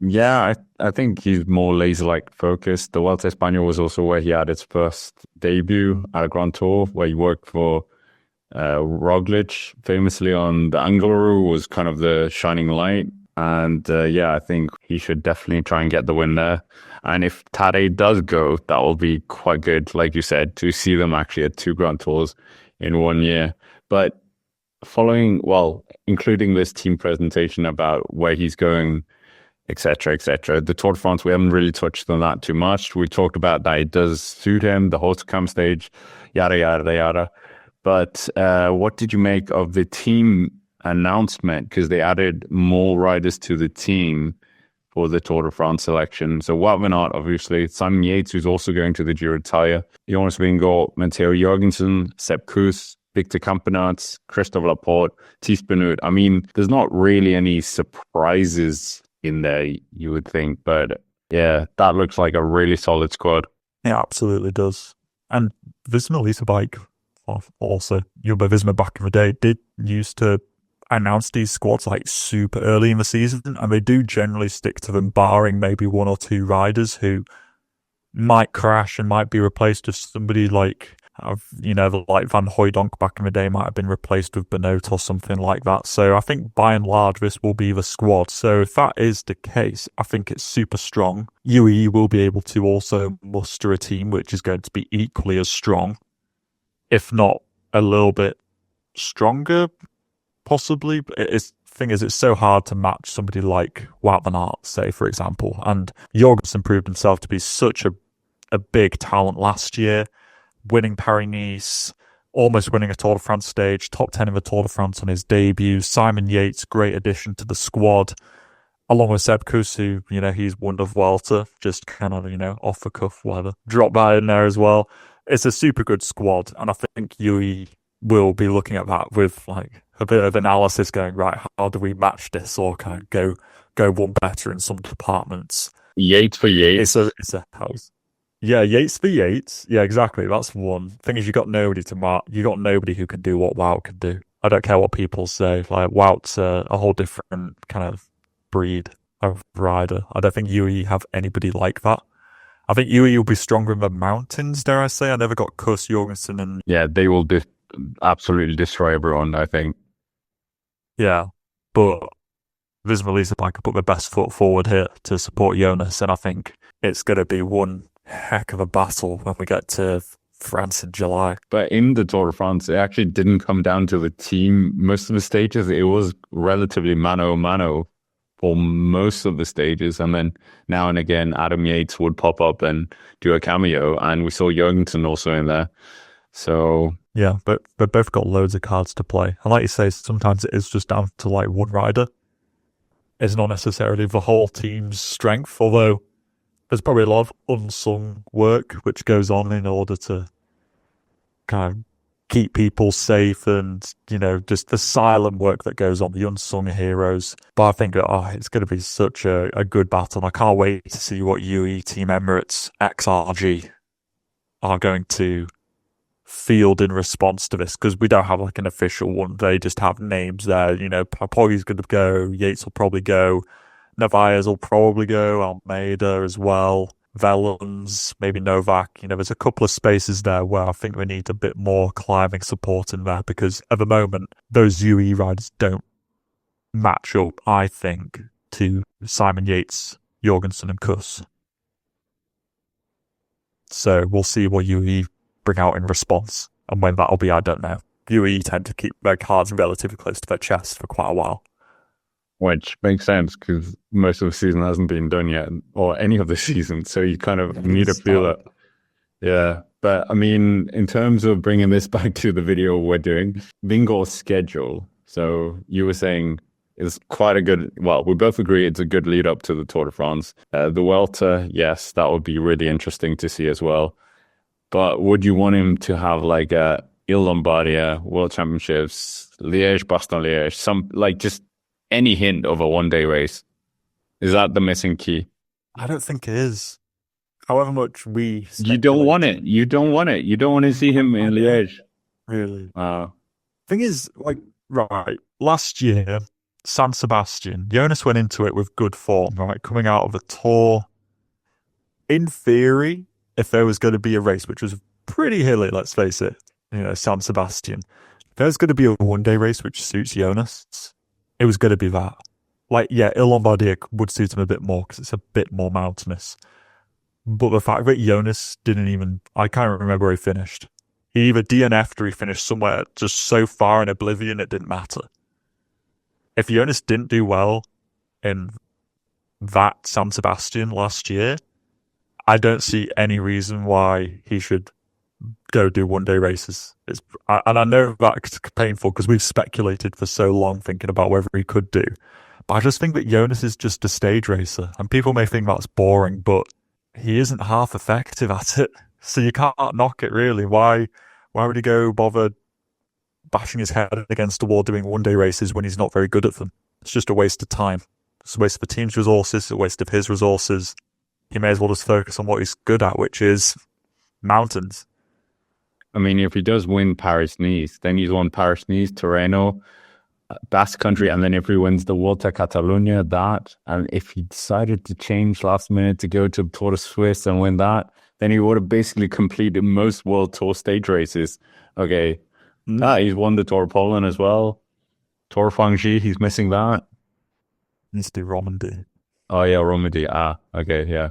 Yeah, I think he's more laser-like focused. The Vuelta a España was also where he had his first debut at a Grand Tour, where he worked for Roglic, famously on the Angliru, was kind of the shining light. And yeah, I think he should definitely try and get the win there. And if Tade does go, that will be quite good, like you said, to see them actually at two Grand Tours in 1 year. But including this team presentation about where he's going, etc., etc. The Tour de France, we haven't really touched on that too much. We talked about that it does suit him, the Host-Camp stage, yada, yada, yada. But what did you make of the team announcement? Because they added more riders to the team for the Tour de France selection. So Wout van Aert, obviously, Simon Yates, who's also going to the Giro d'Italia, Jonas Vingegaard, Matteo Jorgensen, Sepp Kuss, Victor Campenaerts, Christophe Laporte, Thies Benoot. I mean, there's not really any surprises in there, you would think. But yeah, that looks like a really solid squad. It absolutely does. And Visma Lease bike, also Jumbo Visma back in the day, did used to announce these squads like super early in the season, and they do generally stick to them, barring maybe one or two riders who might crash and might be replaced with somebody like, like Van Hooijdonk back in the day might have been replaced with Benoit or something like that. So I think by and large this will be the squad. So if that is the case, I think it's super strong. UAE will be able to also muster a team which is going to be equally as strong, if not a little bit stronger, possibly. The thing is, it's so hard to match somebody like Wout van Aert, say, for example. And Jorgensen proved himself to be such a big talent last year, winning Paris-Nice, almost winning a Tour de France stage, top 10 in the Tour de France on his debut. Simon Yates, great addition to the squad, along with Sepp Kuss, who, he's won the Vuelta, just kind of, off the cuff, whatever. Drop that in there as well. It's a super good squad, and I think UE will be looking at that with like a bit of analysis, going, right, how do we match this, or kind of go one better in some departments. Yates for Yates. It's a house. Yeah, Yates for Yates. Yeah, exactly. That's one. Thing is, you got nobody to mark. You got nobody who can do what Wout can do. I don't care what people say. Like, Wout's a whole different kind of breed of rider. I don't think UE have anybody like that. I think UE will be stronger in the mountains, dare I say. I never got Kuss, Jorgensen, and... Yeah, they will absolutely destroy everyone, I think. Yeah, but Visma Lease can put their best foot forward here to support Jonas, and I think it's going to be one heck of a battle when we get to France in July. But in the Tour de France, it actually didn't come down to the team. Most of the stages, it was relatively mano-a-mano for most of the stages. And then now and again, Adam Yates would pop up and do a cameo. And we saw Jorgensen also in there. So... yeah, but they've both got loads of cards to play. And like you say, sometimes it is just down to like one rider. It's not necessarily the whole team's strength, although there's probably a lot of unsung work which goes on in order to kind of keep people safe, and, just the silent work that goes on, the unsung heroes. But I think it's going to be such a good battle, and I can't wait to see what UE Team Emirates XRG are going to field in response to this, because we don't have like an official one. They just have names there. Poggy's going to go, Yates will probably go, Narvaez will probably go, Almeida as well, Vellens, maybe Novak. There's a couple of spaces there where I think we need a bit more climbing support in there, because at the moment those UE riders don't match up, I think, to Simon Yates, Jorgensen and Kuss. So we'll see what UE bring out in response, and when that'll be, I don't know. UE tend to keep their cards relatively close to their chest for quite a while. Which makes sense, because most of the season hasn't been done yet, or any of the season, so you kind of need to feel that. Yeah, but I mean, in terms of bringing this back to the video we're doing, Vingegaard's schedule, so you were saying is quite a good, we both agree it's a good lead up to the Tour de France. The Vuelta, yes, that would be really interesting to see as well. But would you want him to have like a Il Lombardia, World Championships, Liège, Bastogne-Liège, some like just any hint of a one-day race? Is that the missing key? I don't think it is. However much we... You don't want it. You don't want it. You don't want to see him in Liège. Really? Wow. Thing is, right, last year, San Sebastian. Jonas went into it with good form, right? Coming out of a tour. In theory, if there was going to be a race, which was pretty hilly, let's face it, San Sebastian, if there was going to be a one-day race which suits Jonas, it was going to be that. Like, yeah, Il Lombardia would suit him a bit more because it's a bit more mountainous. But the fact that Jonas didn't even, I can't remember where he finished. He either DNF'd or he finished somewhere just so far in oblivion it didn't matter. If Jonas didn't do well in that San Sebastian last year, I don't see any reason why he should go do one-day races. And I know that's painful because we've speculated for so long thinking about whether he could do. But I just think that Jonas is just a stage racer. And people may think that's boring, but he isn't half effective at it. So you can't knock it, really. Why would he go bother bashing his head against the wall doing one-day races when he's not very good at them? It's just a waste of time. It's a waste of the team's resources, a waste of his resources. He may as well just focus on what he's good at, which is mountains. I mean, if he does win Paris-Nice, then he's won Paris-Nice, Tirreno, Basque Country, and then if he wins the Volta Catalunya, that, and if he decided to change last minute to go to Tour de Suisse and win that, then he would have basically completed most World Tour stage races. Okay. He's won the Tour of Poland as well. Tour of Franche, he's missing that. Needs to do Romandy. Oh, yeah, Romandy. Okay, yeah.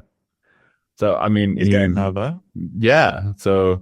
So, I mean... He's getting there, though. Yeah, so